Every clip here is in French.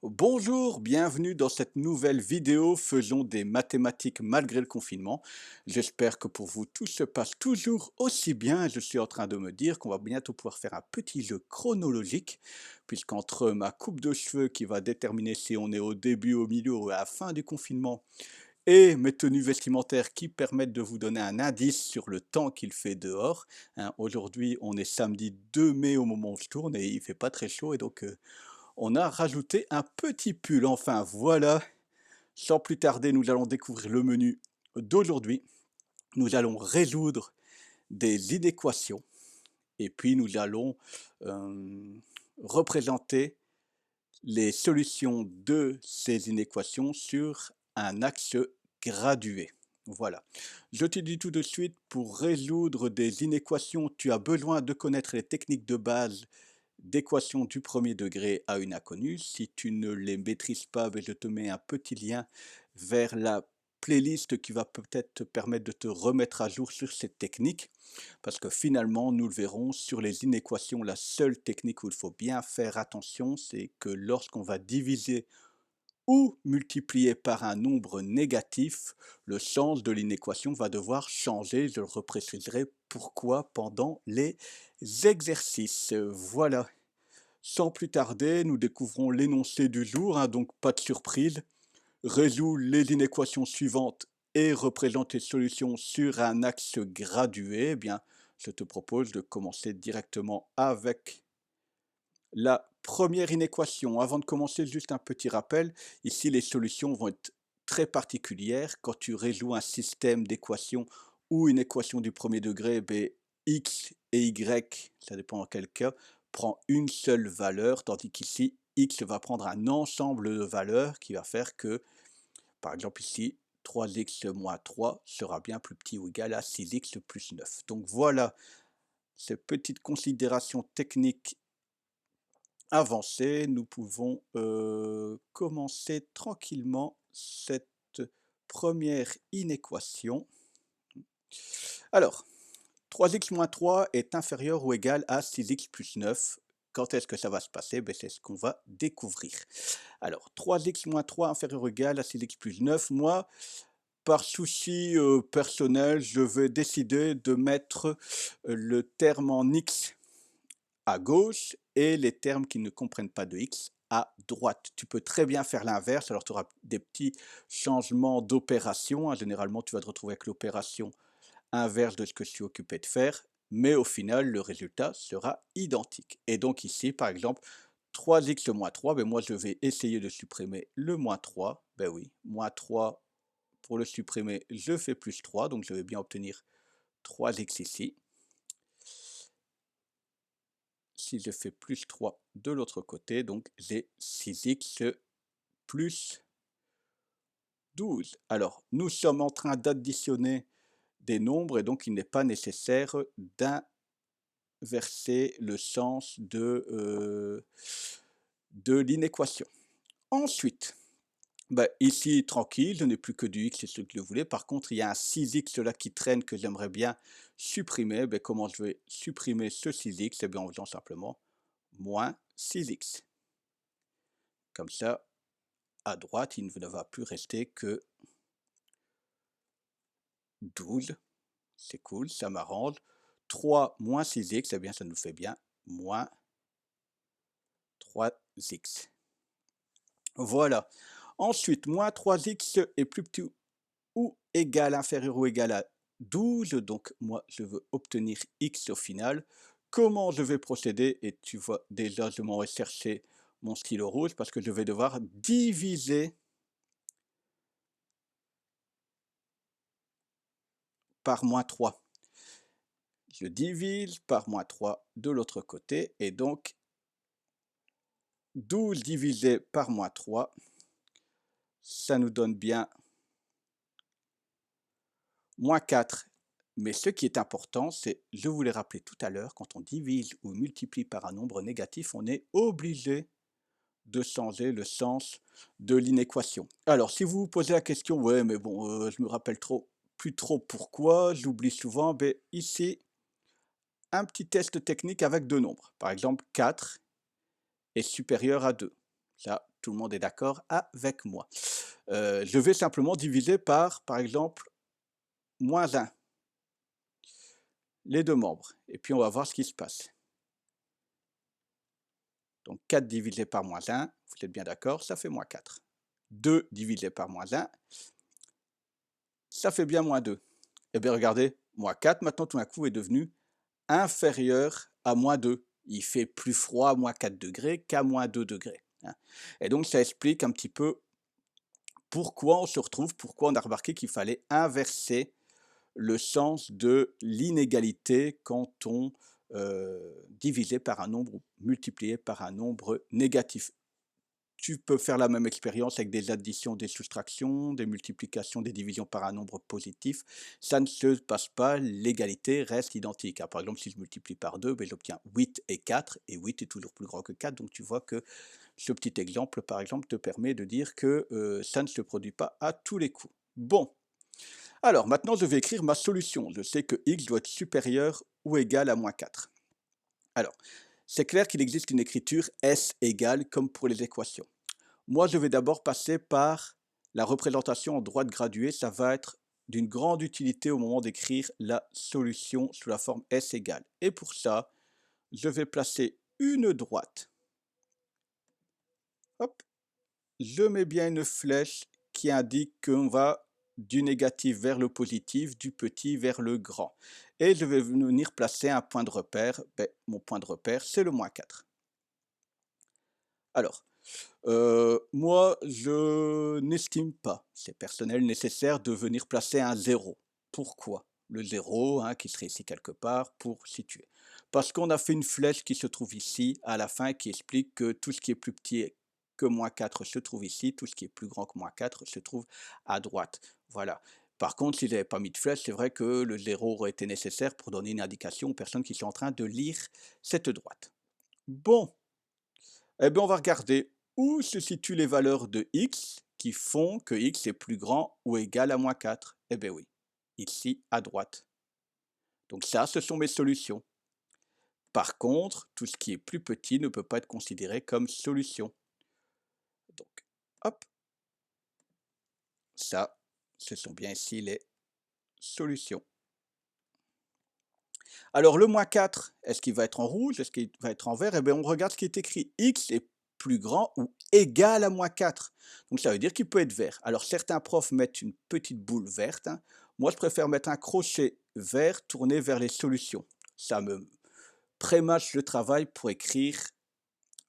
Bonjour, bienvenue dans cette nouvelle vidéo Faisons des mathématiques malgré le confinement. J'espère que pour vous tout se passe toujours aussi bien. Je suis en train de me dire qu'on va bientôt pouvoir faire un petit jeu chronologique, puisqu'entre ma coupe de cheveux qui va déterminer si on est au début, au milieu ou à la fin du confinement, et mes tenues vestimentaires qui permettent de vous donner un indice sur le temps qu'il fait dehors. Hein, aujourd'hui, on est samedi 2 mai au moment où je tourne et il fait pas très chaud et donc on a rajouté un petit pull. Enfin voilà, sans plus tarder, nous allons découvrir le menu d'aujourd'hui. Nous allons résoudre des inéquations et puis nous allons euh, représenter les solutions de ces inéquations sur un axe gradué. Voilà. Je te dis tout de suite, pour résoudre des inéquations, tu as besoin de connaître les techniques de base d'équations du premier degré à une inconnue. Si tu ne les maîtrises pas, ben, je te mets un petit lien vers la playlist qui va peut-être te permettre de te remettre à jour sur cette technique. Parce que finalement, nous le verrons, sur les inéquations, la seule technique où il faut bien faire attention, c'est que lorsqu'on va diviser ou multiplier par un nombre négatif, le sens de l'inéquation va devoir changer. Je le repréciserai pourquoi pendant les exercices. Voilà. Sans plus tarder, nous découvrons l'énoncé du jour, hein, donc pas de surprise. Résout les inéquations suivantes et représente les solutions sur un axe gradué. Eh bien, je te propose de commencer directement avec la première inéquation. Avant de commencer, juste un petit rappel. Ici, les solutions vont être très particulières. Quand tu résous un système d'équations ou une équation du premier degré, ben, x et y, ça dépend dans quel cas, prend une seule valeur, tandis qu'ici, x va prendre un ensemble de valeurs qui va faire que, par exemple ici, 3x moins 3 sera bien plus petit ou égal à 6x plus 9. Donc voilà ces petites considérations techniques avancées. Nous pouvons commencer tranquillement cette première inéquation. Alors, 3x moins 3 est inférieur ou égal à 6x plus 9. Quand est-ce que ça va se passer? Ben, c'est ce qu'on va découvrir. Alors, 3x moins 3 inférieur ou égal à 6x plus 9. Moi, par souci personnel, je vais décider de mettre le terme en x à gauche et les termes qui ne comprennent pas de x à droite. Tu peux très bien faire l'inverse, alors tu auras des petits changements d'opération. Hein. Généralement, tu vas te retrouver avec l'opération inverse de ce que je suis occupé de faire, mais au final, le résultat sera identique. Et donc ici, par exemple, 3x moins 3, ben moi je vais essayer de supprimer le moins 3. Ben oui, moins 3, pour le supprimer, je fais plus 3, donc je vais bien obtenir 3x ici. Si je fais plus 3 de l'autre côté, donc j'ai 6x plus 12. Alors, nous sommes en train d'additionner des nombres et donc il n'est pas nécessaire d'inverser le sens de l'inéquation. Ensuite, ben, ici, tranquille, je n'ai plus que du x, c'est ce que je voulais. Par contre, il y a un 6x là qui traîne que j'aimerais bien supprimer. Ben, comment je vais supprimer ce 6x? Eh bien, en faisant simplement moins 6x. Comme ça, à droite, il ne va plus rester que 12. C'est cool, ça m'arrange. 3 moins 6x, eh bien, ça nous fait bien moins 3x. Voilà. Ensuite, moins 3x est plus petit ou égal, inférieur ou égal à 12. Donc, moi, je veux obtenir x au final. Comment je vais procéder? Et tu vois, déjà, je m'en vais chercher mon stylo rouge parce que je vais devoir diviser par moins 3. Je divise par moins 3 de l'autre côté. Et donc, 12 divisé par moins 3, ça nous donne bien moins 4. Mais ce qui est important, c'est, je vous l'ai rappelé tout à l'heure, quand on divise ou multiplie par un nombre négatif, on est obligé de changer le sens de l'inéquation. Alors, si vous vous posez la question, ouais, mais bon, je me rappelle plus trop pourquoi, j'oublie souvent, ben, ici, un petit test technique avec deux nombres. Par exemple, 4 est supérieur à 2. Ça, tout le monde est d'accord avec moi. Je vais simplement diviser par exemple, -1, les 2 membres et puis on va voir ce qui se passe. Donc 4 divisé par -1, vous êtes bien d'accord, ça fait -4. 2 divisé par -1, ça fait bien -2. Eh bien regardez, -4 maintenant tout d'un coup est devenu inférieur à -2. Il fait plus froid à -4 degrés qu'à -2 degrés, hein. Et donc ça explique un petit peu pourquoi on se retrouve, pourquoi on a remarqué qu'il fallait inverser le sens de l'inégalité quand on divisait par un nombre ou multiplié par un nombre négatif. Tu peux faire la même expérience avec des additions, des soustractions, des multiplications, des divisions par un nombre positif. Ça ne se passe pas, l'égalité reste identique, hein. Par exemple, si je multiplie par 2, ben, j'obtiens 8 et 4, et 8 est toujours plus grand que 4, donc tu vois que ce petit exemple, par exemple, te permet de dire que ça ne se produit pas à tous les coups. Bon, alors maintenant je vais écrire ma solution. Je sais que x doit être supérieur ou égal à -4. Alors, c'est clair qu'il existe une écriture S égale comme pour les équations. Moi, je vais d'abord passer par la représentation en droite graduée. Ça va être d'une grande utilité au moment d'écrire la solution sous la forme S égale. Et pour ça, je vais placer une droite. Hop, je mets bien une flèche qui indique qu'on va du négatif vers le positif, du petit vers le grand. Et je vais venir placer un point de repère. Ben, mon point de repère, c'est le -4. Alors, moi, je n'estime pas, c'est personnel, nécessaire de venir placer un 0. Pourquoi? Le 0, hein, qui serait ici quelque part, pour situer. Parce qu'on a fait une flèche qui se trouve ici, à la fin, qui explique que tout ce qui est plus petit que -4 se trouve ici, tout ce qui est plus grand que -4 se trouve à droite. Voilà. Par contre, si j'avais pas mis de flèche, c'est vrai que le 0 aurait été nécessaire pour donner une indication aux personnes qui sont en train de lire cette droite. Bon, eh bien, on va regarder où se situent les valeurs de x qui font que x est plus grand ou égal à -4. Eh bien oui, ici à droite. Donc ça, ce sont mes solutions. Par contre, tout ce qui est plus petit ne peut pas être considéré comme solution. Donc, hop, ça, ce sont bien ici les solutions. Alors le -4, est-ce qu'il va être en rouge? Est-ce qu'il va être en vert? Eh bien, on regarde ce qui est écrit. X est plus grand ou égal à -4. Donc ça veut dire qu'il peut être vert. Alors certains profs mettent une petite boule verte, hein. Moi, je préfère mettre un crochet vert tourné vers les solutions. Ça me prémâche le travail pour écrire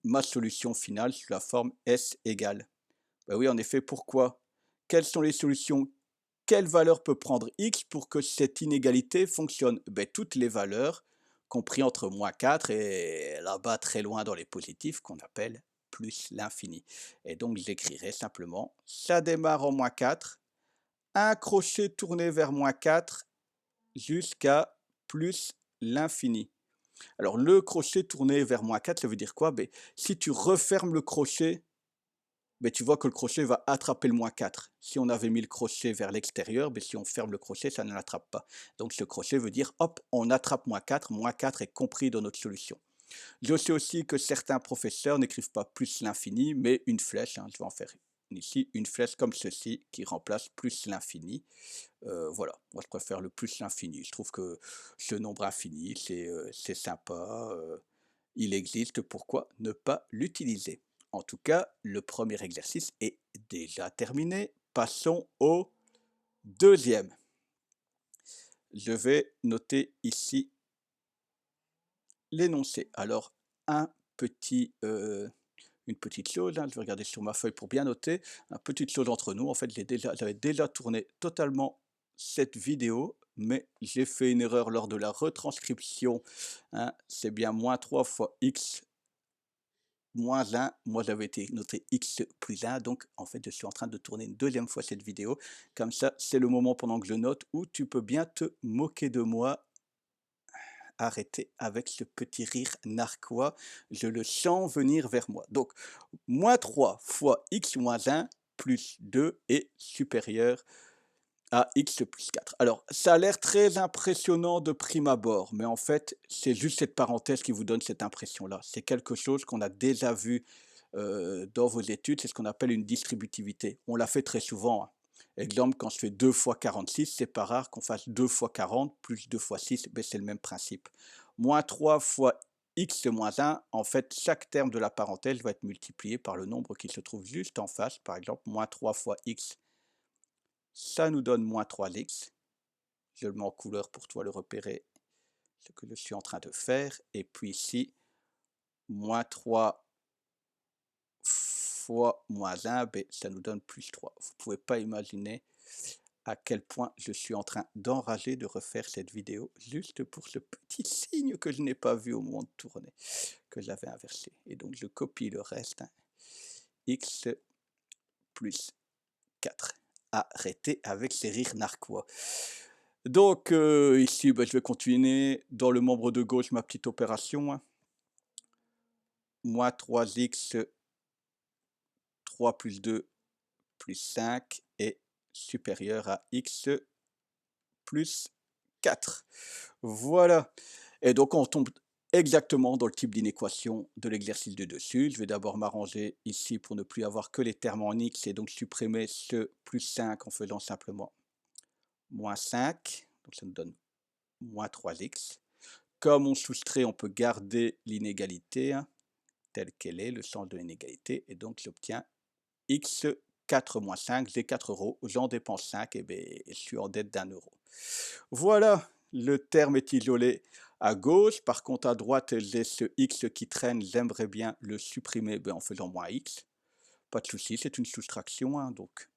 ma solution finale sous la forme S égale. Ben oui, en effet, pourquoi? Quelles sont les solutions? Quelle valeur peut prendre x pour que cette inégalité fonctionne? Ben, toutes les valeurs, compris entre -4 et là-bas très loin dans les positifs, qu'on appelle plus l'infini. Et donc j'écrirai simplement, ça démarre en -4, un crochet tourné vers -4 jusqu'à plus l'infini. Alors le crochet tourné vers -4, ça veut dire quoi? Ben, si tu refermes le crochet, mais tu vois que le crochet va attraper le -4. Si on avait mis le crochet vers l'extérieur, mais si on ferme le crochet, ça ne l'attrape pas. Donc ce crochet veut dire, hop, on attrape -4, -4 est compris dans notre solution. Je sais aussi que certains professeurs n'écrivent pas plus l'infini, mais une flèche, hein, je vais en faire ici, une flèche comme ceci, qui remplace plus l'infini. Voilà, moi je préfère le plus l'infini. Je trouve que ce nombre infini, c'est sympa, il existe, pourquoi ne pas l'utiliser? En tout cas, le premier exercice est déjà terminé. Passons au deuxième. Je vais noter ici l'énoncé. Alors, un petit, une petite chose, hein, je vais regarder sur ma feuille pour bien noter. Une petite chose entre nous, en fait, j'avais déjà tourné totalement cette vidéo, mais j'ai fait une erreur lors de la retranscription, hein. C'est bien -3 fois x -1, moi j'avais été noté x plus 1, donc en fait je suis en train de tourner une deuxième fois cette vidéo. Comme ça, c'est le moment pendant que je note où tu peux bien te moquer de moi. Arrêter avec ce petit rire narquois, je le sens venir vers moi. Donc, -3 fois x moins 1 plus 2 est supérieur à x plus 4. Alors, ça a l'air très impressionnant de prime abord, mais en fait, c'est juste cette parenthèse qui vous donne cette impression-là. C'est quelque chose qu'on a déjà vu dans vos études, c'est ce qu'on appelle une distributivité. On la fait très souvent, hein. Exemple, quand je fais 2 fois 46, c'est pas rare qu'on fasse 2 fois 40 plus 2 fois 6, ben c'est le même principe. Moins 3 fois x moins 1, en fait, chaque terme de la parenthèse va être multiplié par le nombre qui se trouve juste en face. Par exemple, moins 3 fois x, ça nous donne moins 3x. Je le mets en couleur pour toi le repérer, ce que je suis en train de faire. Et puis ici, moins 3 fois moins 1, ben, ça nous donne plus 3. Vous ne pouvez pas imaginer à quel point je suis en train d'enrager de refaire cette vidéo juste pour ce petit signe que je n'ai pas vu au moment de tourner, que j'avais inversé. Et donc je copie le reste, hein. X plus 4. Arrêtez avec ces rires narquois. Donc ici, ben, je vais continuer dans le membre de gauche ma petite opération, hein. Moins 3x, 3 plus 2 plus 5 est supérieur à x plus 4. Voilà. Et donc on tombe exactement dans le type d'inéquation de l'exercice du dessus. Je vais d'abord m'arranger ici pour ne plus avoir que les termes en x et donc supprimer ce plus 5 en faisant simplement moins 5. Donc ça nous donne moins 3x. Comme on soustrait, on peut garder l'inégalité, hein, telle qu'elle est, le sens de l'inégalité, et donc j'obtiens x 4 moins 5, j'ai 4 euros, j'en dépense 5, et bien, je suis en dette d'1 euro. Voilà, le terme est isolé à gauche, par contre à droite j'ai ce x qui traîne, j'aimerais bien le supprimer en faisant moins x. Pas de souci, c'est une soustraction, hein, donc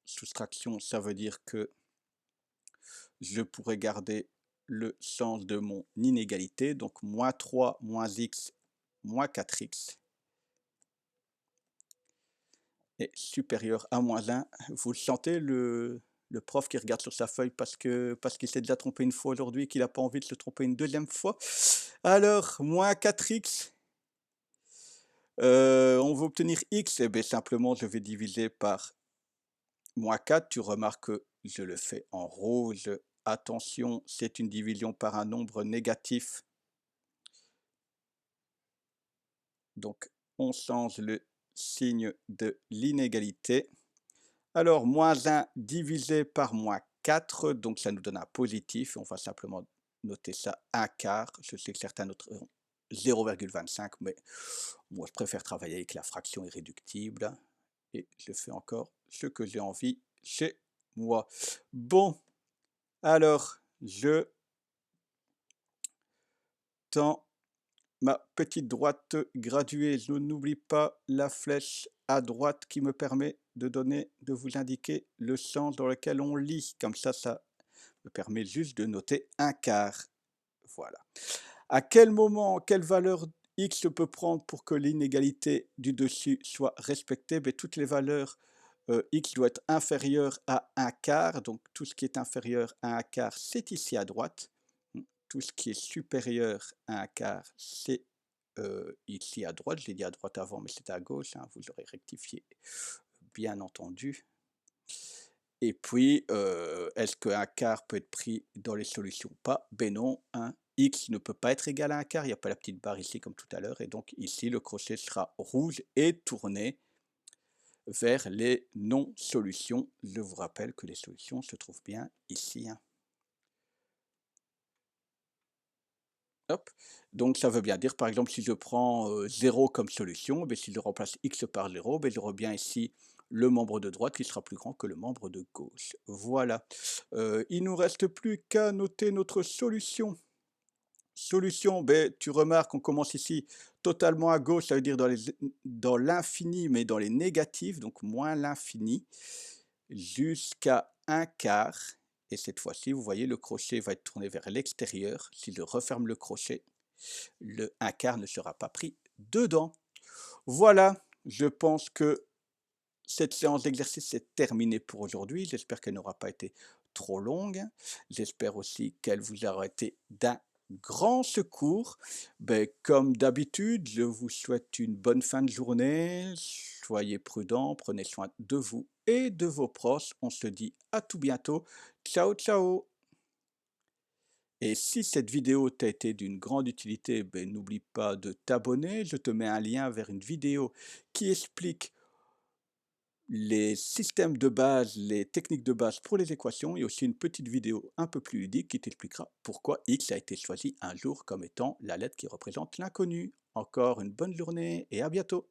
soustraction ça veut dire que je pourrais garder le sens de mon inégalité, donc moins 3 moins x moins 4x est supérieur à moins 1. Vous le sentez, le prof qui regarde sur sa feuille parce qu'il s'est déjà trompé une fois aujourd'hui et qu'il n'a pas envie de se tromper une deuxième fois. Alors, moins 4x, on veut obtenir x, et bien simplement je vais diviser par moins 4. Tu remarques que je le fais en rouge. Attention, c'est une division par un nombre négatif. Donc, on change le signe de l'inégalité. Alors, moins 1 divisé par moins 4, donc ça nous donne un positif. On va simplement noter ça 1 quart. Je sais que certains noteront 0,25, mais moi je préfère travailler avec la fraction irréductible. Et je fais encore ce que j'ai envie chez moi. Bon, alors, je tends ma petite droite graduée. Je n'oublie pas la flèche à droite qui me permet de vous indiquer le sens dans lequel on lit. Comme ça me permet juste de noter 1 quart. Voilà. À quel moment, quelle valeur x peut prendre pour que l'inégalité du dessus soit respectée? Ben, toutes les valeurs x doit être inférieur à 1 quart. Donc tout ce qui est inférieur à 1 quart, c'est ici à droite. Tout ce qui est supérieur à 1 quart, c'est ici à droite. Je l'ai dit à droite avant, mais c'était à gauche, hein, vous aurez rectifié, bien entendu. Et puis, est-ce qu'un quart peut être pris dans les solutions ou pas? Ben non, hein. X ne peut pas être égal à un quart, il n'y a pas la petite barre ici comme tout à l'heure, et donc ici le crochet sera rouge et tourné vers les non-solutions. Je vous rappelle que les solutions se trouvent bien ici, hein. Hop. Donc ça veut bien dire, par exemple, si je prends 0 comme solution, ben, si je remplace x par 0, ben, j'aurai bien ici le membre de droite qui sera plus grand que le membre de gauche. Voilà. Il ne nous reste plus qu'à noter notre solution. Solution, ben, tu remarques, on commence ici totalement à gauche, ça veut dire dans l'infini, mais dans les négatifs, donc moins l'infini, jusqu'à 1 quart. Et cette fois-ci, vous voyez, le crochet va être tourné vers l'extérieur. Si je referme le crochet, le 1 quart ne sera pas pris dedans. Voilà, je pense que cette séance d'exercice est terminée pour aujourd'hui. J'espère qu'elle n'aura pas été trop longue. J'espère aussi qu'elle vous aura été d'un grand secours. Ben, comme d'habitude, je vous souhaite une bonne fin de journée. Soyez prudents, prenez soin de vous et de vos proches. On se dit à tout bientôt. Ciao, ciao! Et si cette vidéo t'a été d'une grande utilité, ben, n'oublie pas de t'abonner. Je te mets un lien vers une vidéo qui explique les systèmes de base, les techniques de base pour les équations et aussi une petite vidéo un peu plus ludique qui t'expliquera pourquoi X a été choisi un jour comme étant la lettre qui représente l'inconnu. Encore une bonne journée et à bientôt.